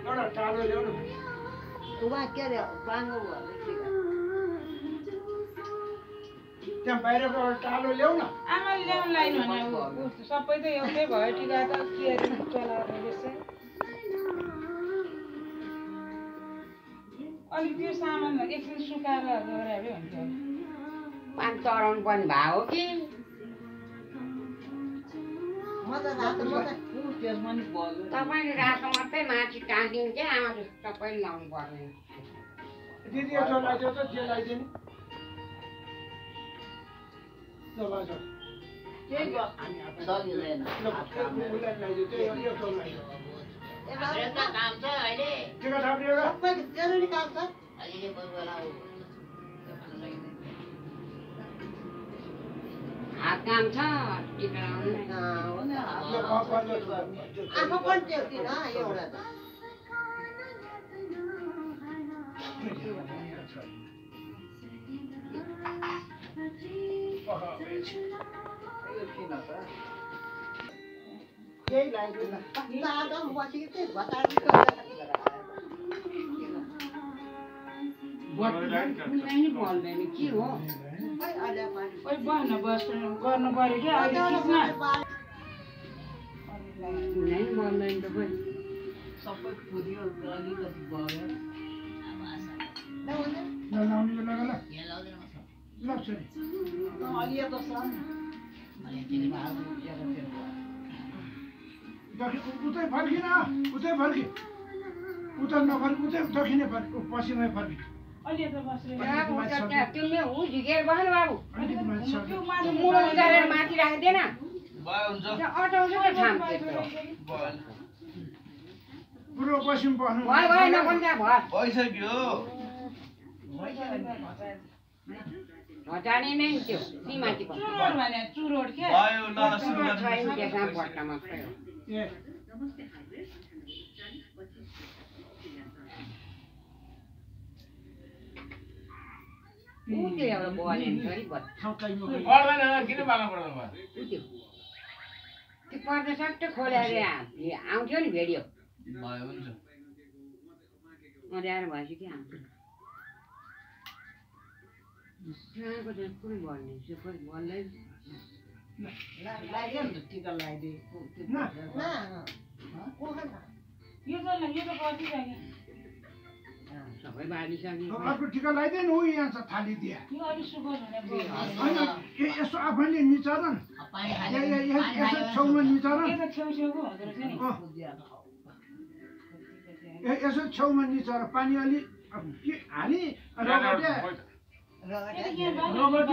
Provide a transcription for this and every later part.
एउटा टाढो ल्याउनु उहाँ के अरे बाङ्गो त्यहाँ बाहिरको एउटा टाढो ल्याउ न आमाले ल्याउनु लाइन भने सबै त एउटै भयो टिका त के अरे चलाउने रहेछ अलिक त्यो सामान एकछिन सुकाएर गरायो हुन्थ्यो पान चढाउनु पनि भयो हो कि तपाईँले रातो मात्रै माथि टाँगिदिनु क्या आमा सबैले लाउनु पर्ने दिदी यसो लगाइदियो त जे लगाइदिने ल लगाइदियो टिका थाप्ने एउटा जरुरी काम छ हात काम छ टिका लाउनु आफू पनि त्यो दिन एउटा त यही लाग्यो बसेको थिएँ बोल्दैन के हो ओइ बस्न गर्नु पर्यो क्या अहिले खिच्न बोल्दैन त खोइ सबै खुदियो अलिकति भयो उतै फर्किन उतै फर्कि उता नफर्कि उतै दक्षिणै फर्कि पश्चिमै फर्कि अहिले त बसेर तिमीले ऊ झिकेर बस्नु बाबु अलिकति माथि छ मुलो गरेर माथि राखिदिएन अटाउँछ त ठाम पूर्व पश्चिम बस्नु भयो भयो नभन्छ भयो भइसक्यो हटाने नै त्यो माथि चुरोड भने चुरोड के भयो ल सुरु त्यसमा बट्टा मात्रै हो ए ऊ त्यो एउटा बने नि छोरी पर्दैन किन बाला पर्दैन भयो त्यो पर्दा सट्टै खोलेर आउँथ्यो नि भेडियो भयो हुन्छ मर्याएर भएपछि के आउँथ्यो कहाँको चाहिँ कुनै भन्ने त्यो खोइ भन्दै लाग्यो नि त टिका लगाइदिए यो त बसिसक्यो सबै बाँधिसक्यो अर्को टिका लगाइदिए नि ऊ यहाँ छ थाली दिए यो अलिक सुगर हुने होइन यसो आफैले निचार न यसो छेउमा निचार यो त छेउछेउको हुँदो रहेछ नि यसो छेउमा निचार पानी अलि हाली रबर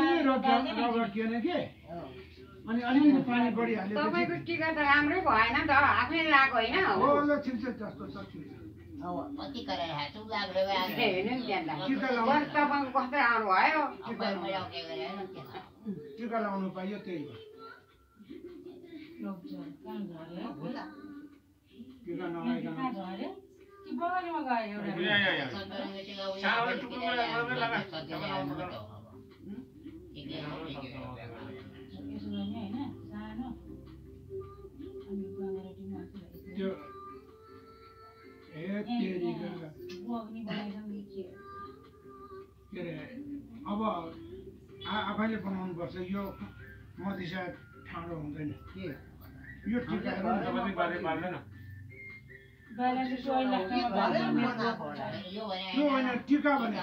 के अरे के अनि अलिकति पानी बढी हाल्यो तपाईँको टिका त राम्रै भएन त आफै लगाएको होइन हो ल छिल्छ जस्तो छ हेर्नु नि त्यहाँ तपाईँको कस्तो राम्रो भयो टिका लाउनु पाइयो त्यही हो टिका नलाइकन बगलीमा गयो त्यो के अरे अब आफैले बनाउनु पर्छ यो मधिसा ठाडो हुँदैन के यो टिका यो होइन टिका भने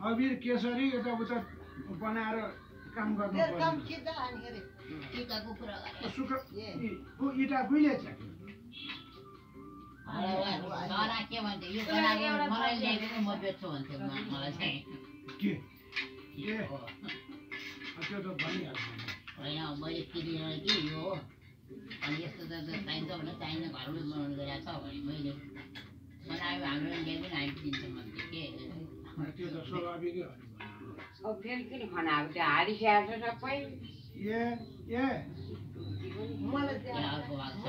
अबिर केसरी यताउता बनाएर काम गर्नु इँटा गुइले छ त्यो त भनिहाल्छ होइन मैले किनेर कि यो अनि यस्तो त चाहिन्छ भने चाहिने घरमै बनाउनु गइरहेको छ भने मैले बनायो हाम्रो इन्डिया पनि आइदिन्छ भन्थ्यो के त्यो त स्वाभाविकै हो अब फेरि किन खनाएको त्यो हारिस्याहार छ सबै अर्को भएको छ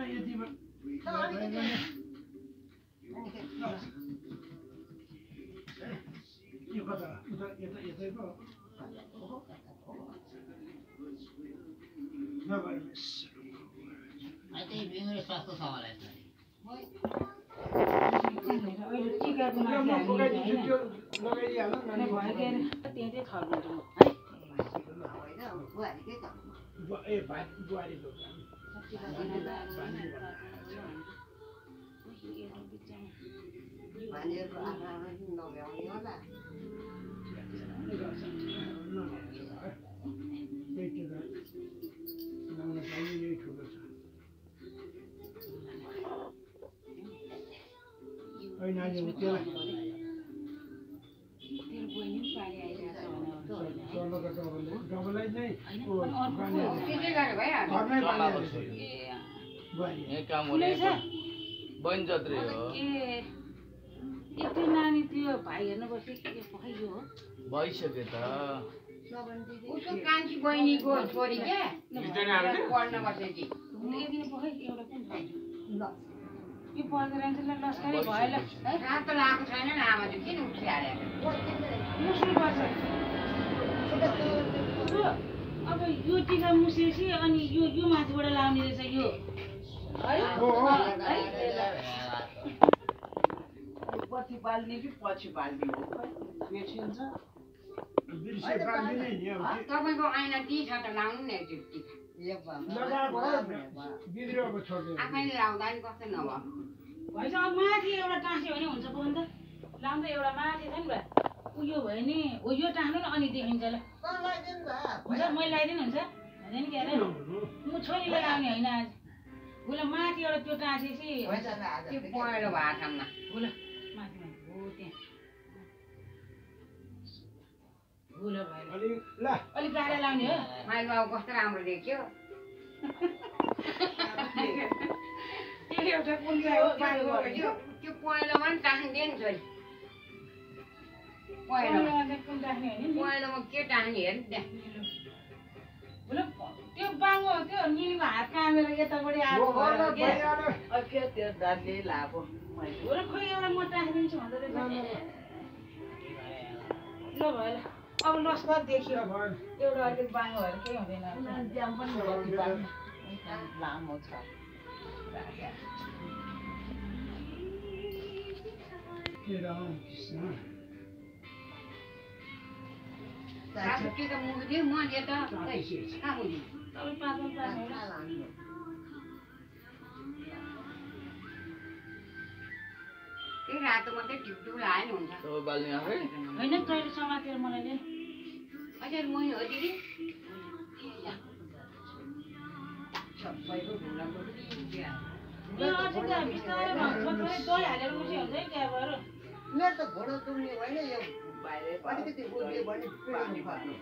यति यो कता उता यता यतै पो नभए त्यही बिमारी स्वास्थ्य छ होला यसमा अहिले टिकाको माथि म हामी फुकाइदिन्छु होइन त्यो लगाइदिइहाल अनि भयो के अरे त्यहाँ चाहिँ थर्नुहुन्छ म है ए बुहारीको भानिहरूको आँखा नभ्याउने होला त्यही टिका लगाउन पाइने यही ठुलो छ होइन नानी त्यसलाई तेरो बहिनी पनि पानी आइरहेको छ भने चल्लोको डबलै नै त्यसै गरे भइहाल्छ घरमै चलाएको बाँधेको छु छ ए बुहारी यही काम ठुलै छ बहिनी जत्रै हो ए त्यो नानी त्यो भाइ हेर्नु बस्यो के खै यो हो भइसक्यो त उसको कान्छी बहिनीको छोरी क्या पढ्न बसेकी एकदिन पखै एउटा कुन यो पढ्दै रहन्छ ल लस्करै भयो ल रात त लगाएको छैन नि आमा चाहिँ किन उठिहाल्यो मुस्नु पर्छ अब यो टिका मुसेपछि अनि यो माथिबाट लाउने रहेछ यो है पछि बाल्ने कि पछि बाल्ने हो बेचिन्छ बिर्से बाँधिने नि अब तपाईँको ऐना ती छ त लाउनु नि एकचोटि लगाएको बिग्रिएको छोडिदियो आफैले लाउँदा नि कस्तो नभयो भएछ अब माथि एउटा टाँस्यो भने हुन्छ पो अन्त लाउँदा एउटा माथि छ नि भाइ उयो भयो नि हो यो टाँस्नु न अनि देखिन्छ ल हुन्छ मैले लगाइदिनु हुन्छ हुँदैन के अरे म छोरीले लाउने होइन आज उसले माथि एउटा त्यो टाँसेपछि त्यो पहेँलो भएको ठाउँमा ल माथि माथि हो त्यहाँ ल भयो अलि ल अलिक गाह्रो लाउने हो माइल बाबु कस्तो राम्रो देख्यो त्यो एउटा कुन त्यो पहेँलोमा पनि टाँसिदियो नि छोरी पहेँलोमा कुन राख्ने होइन नि पहेँलोमा के टाँस्ने हेर्नु त्यहाँ ल त्यो बाङ्गो त्यो निलीको हात कामेर यताबाट आएको भएर के के त्यो दाजले लाएको हो र खोइ एउटा म टाँसिदिन्छु भन्दो रहेछ ल भयो ल अब लस्कर देखियो एउटा अलिक बाङ्गो भएर केही हुँदैन ज्याम पनि लामो छ के राम कृष्ण सासुटी त मुग्थ्यो म यता कहाँ मुग्थ्यो तपाईँ पाँचमा पार्ने होइन त्यही रातो मात्रै टिपटिप लगायो नि हुन्छ तपाईँ बाल्ने आफै होइन तैँले समातेर मलाई ले अझै मैले हो दिदी सबैको ढुङ्गाको यो अझै त्यहाँ बिस्तारै थोरै दही हालेर मुसी हुन्छ है त्यहाँ गएर मेरो त घोडा दुख्ने होइन यो अलिकति उठ्यो भने पानी पर्ने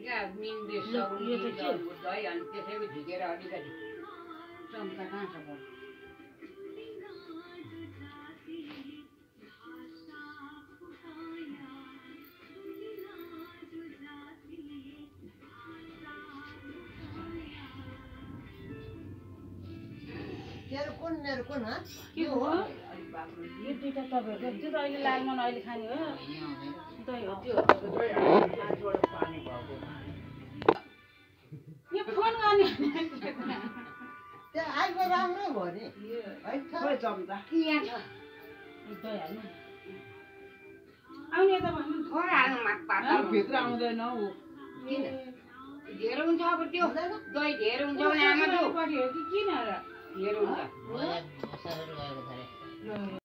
निन्देश यो त के? दही अनि त्यसैको झिकेर अलिकति चम्चा कहाँ छ बरु? मेरो कुन के हो यो दुइटा तपाईँहरूको त्यो त अहिले लागमन अहिले खाने हो दही हो त्यो पानी भएको यो फोन गर्ने त्यो आइको राम्रो भयो नि खोइ चम्चा यहाँ छ दही हाल्नु आउने यता भन्नु थोरै हाल्नु माग पार्छ भित्र आउँदैन हौ किन धेरै हुन्छ अब त्यो दही धेरै हुन्छ भने आमा पट्टि हो कि किन र धेरै हुन्छ गएको छ अरे